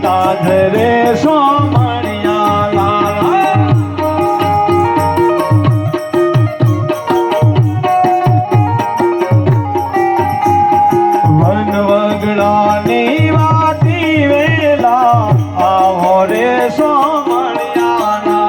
તાધરે સોમણિયા લાલા one વગડાની વાટી વેલા આવો રે સોમણિયાના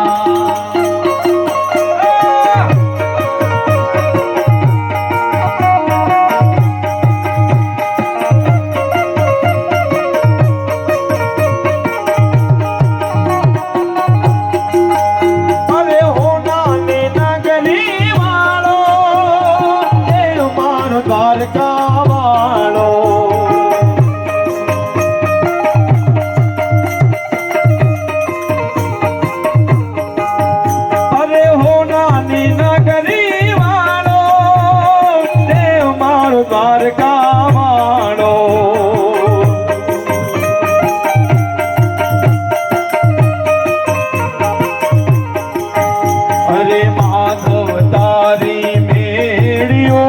અરે હોનાની નગરી વાળો દેવ મારો દ્વારકા વાળો અરે હોનાની નગરી વાળો દેવ મારો દ્વારકા વાળો અરે માધવ તારી મેળ્યો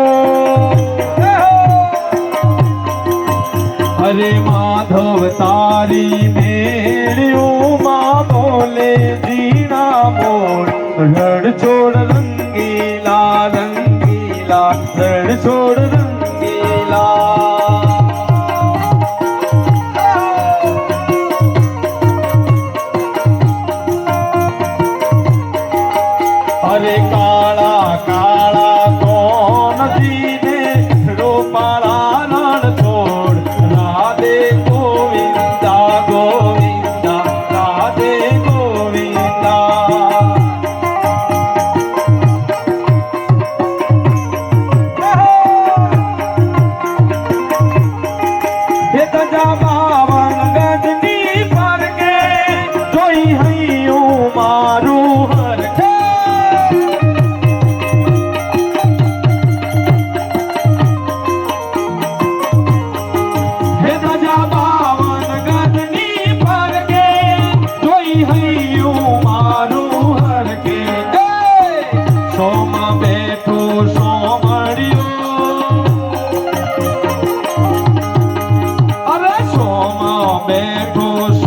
અરે માધવ તારી મેળ્યું માં બોલે જીણા મોર રણ છોડ રંગીલા રંગીલા રણ છોડ રંગીલા અરે કાળા કાળા કોણ જીને રૂપાળા રણ છોડ રાધે ગોવિંદા ગોવિંદા રાધે ગોવિંદા હે તજા બાવન ગજની ફરકે જોઈ હૈયું મારું હરકે હે તજા બાવન ગજની ફરકે જોઈ હૈયું મારું હરકે સોમ બેઠું સોમળ્યું અરે સોમ બેઠું